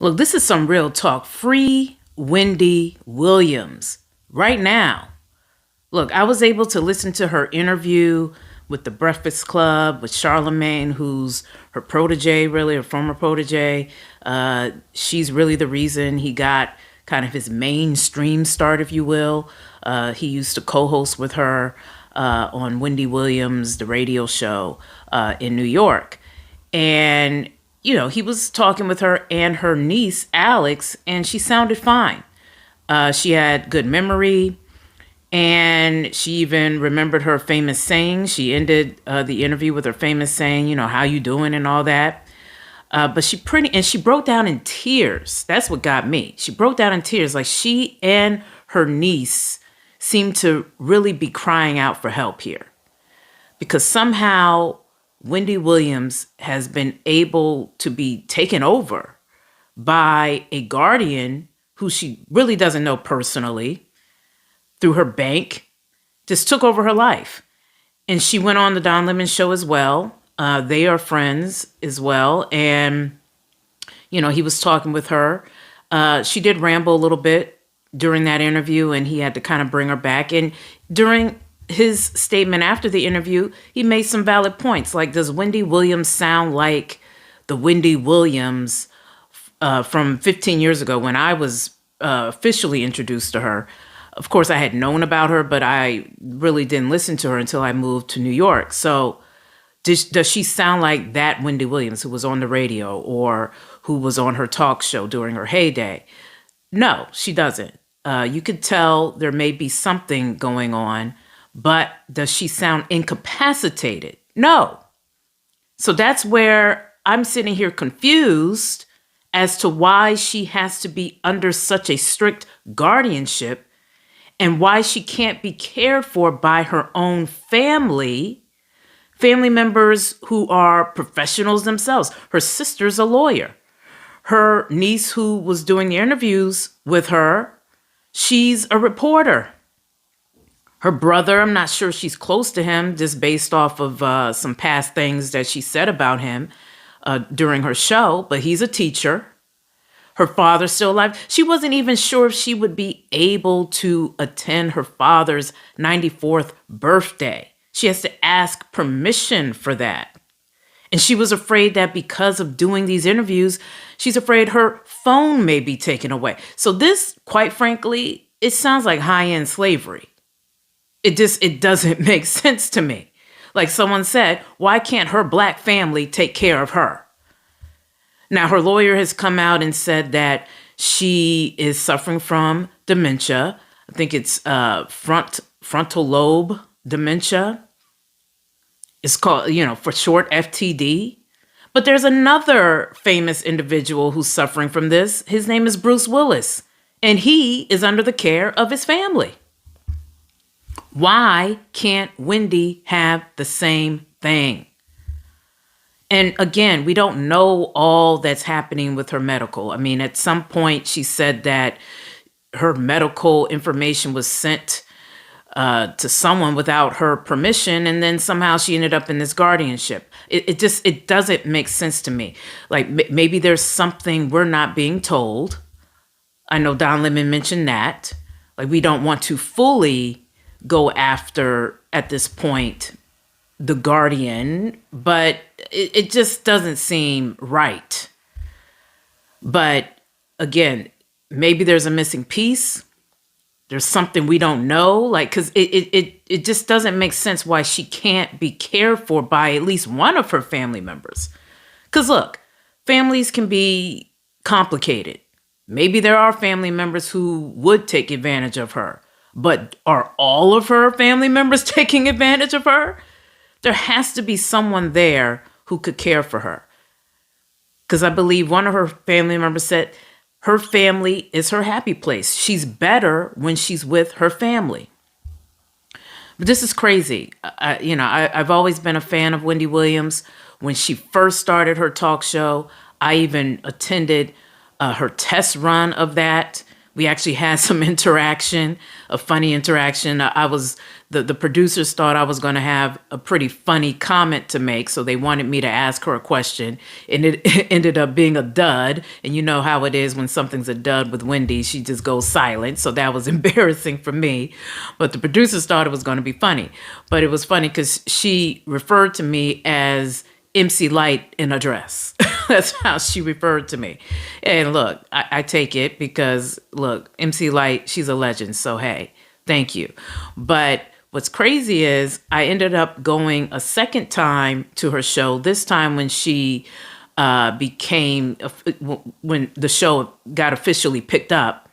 Look, this is some real talk. Free Wendy Williams right now. Look, I was able to listen to her interview with the Breakfast Club with Charlemagne, who's her protege, really, her former protege. She's really the reason he got kind of his mainstream start, if you will. He used to co-host with her on Wendy Williams, the radio show in New York. And, he was talking with her and her niece, Alex, and she sounded fine. She had good memory, and she even remembered her famous saying. She ended the interview with her famous saying, how you doing and all that. But she broke down in tears. That's what got me. She broke down in tears. Like, she and her niece seemed to really be crying out for help here. Because somehow Wendy Williams has been able to be taken over by a guardian who she really doesn't know personally, through her bank, just took over her life. And she went on the Don Lemon show as well. They are friends as well. And, he was talking with her. She did ramble a little bit during that interview, and he had to kind of bring her back. And during his statement after the interview, he made some valid points. Like, does Wendy Williams sound like the Wendy Williams from 15 years ago when I was officially introduced to her? Of course, I had known about her, but I really didn't listen to her until I moved to New York. So does she sound like that Wendy Williams who was on the radio or who was on her talk show during her heyday? No, she doesn't. You could tell there may be something going on, but does she sound incapacitated? No. So that's where I'm sitting here confused as to why she has to be under such a strict guardianship and why she can't be cared for by her own family members who are professionals themselves. Her sister's a lawyer. Her niece, who was doing the interviews with her, she's a reporter. Her brother, I'm not sure she's close to him, just based off of some past things that she said about him during her show, but he's a teacher. Her father's still alive. She wasn't even sure if she would be able to attend her father's 94th birthday. She has to ask permission for that. And she was afraid that because of doing these interviews, she's afraid her phone may be taken away. So this, quite frankly, it sounds like high-end slavery. It doesn't make sense to me. Like someone said, why can't her black family take care of her? Now, her lawyer has come out and said that she is suffering from dementia. I think it's frontal lobe dementia. It's called, for short, FTD. But there's another famous individual who's suffering from this. His name is Bruce Willis, and he is under the care of his family. Why can't Wendy have the same thing? And again, we don't know all that's happening with her medical. I mean, at some point she said that her medical information was sent to someone without her permission, and then somehow she ended up in this guardianship. It doesn't make sense to me. Like, maybe there's something we're not being told. I know Don Lemon mentioned that. Like, we don't want to fully go after, at this point, the guardian, but it just doesn't seem right. But again, maybe there's a missing piece. There's something we don't know, like, because it just doesn't make sense why she can't be cared for by at least one of her family members. Because look, families can be complicated. Maybe there are family members who would take advantage of her, but are all of her family members taking advantage of her? There has to be someone there who could care for her. Because I believe one of her family members said her family is her happy place. She's better when she's with her family. But this is crazy. I've always been a fan of Wendy Williams. When she first started her talk show, I even attended her test run of that. We actually had some interaction, a funny interaction. I was the producers thought I was going to have a pretty funny comment to make, so they wanted me to ask her a question, and it ended up being a dud. And you know how it is when something's a dud with Wendy, she just goes silent. So that was embarrassing for me. But the producers thought it was going to be funny. But it was funny because she referred to me as MC Light in a dress. That's how she referred to me. And look, I take it because, look, MC Light, she's a legend. So, hey, thank you. But what's crazy is I ended up going a second time to her show, this time when she when the show got officially picked up.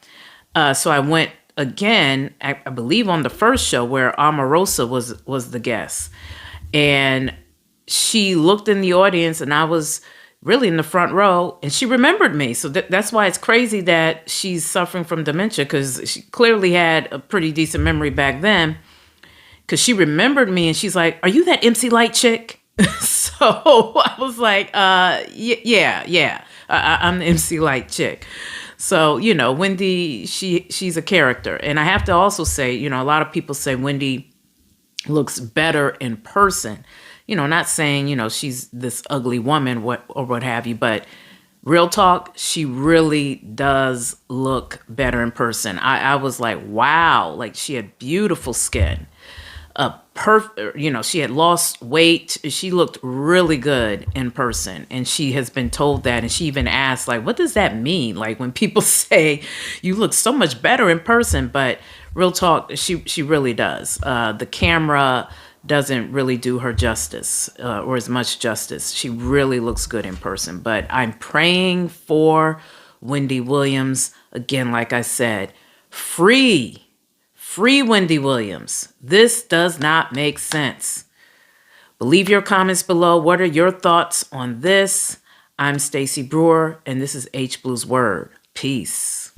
So I went again, I believe on the first show where Omarosa was the guest. And she looked in the audience and I was really in the front row and she remembered me. So that's why it's crazy that she's suffering from dementia, because she clearly had a pretty decent memory back then, because she remembered me and she's like, "Are you that MC Light chick?" So I was like, yeah, I'm the MC Light chick. So, Wendy, she's a character. And I have to also say, a lot of people say Wendy looks better in person. Not saying, she's this ugly woman or what have you, but real talk, she really does look better in person. I was like, wow, like she had beautiful skin. She had lost weight. She looked really good in person. And she has been told that. And she even asked, like, what does that mean? Like when people say you look so much better in person, but real talk, she really does. The camera doesn't really do her justice or as much justice. She really looks good in person. But I'm praying for Wendy Williams. Again, like I said, free Wendy Williams. This does not make sense. Leave your comments below. What are your thoughts on this? I'm Stacey Brewer, and this is H Blues Word. Peace.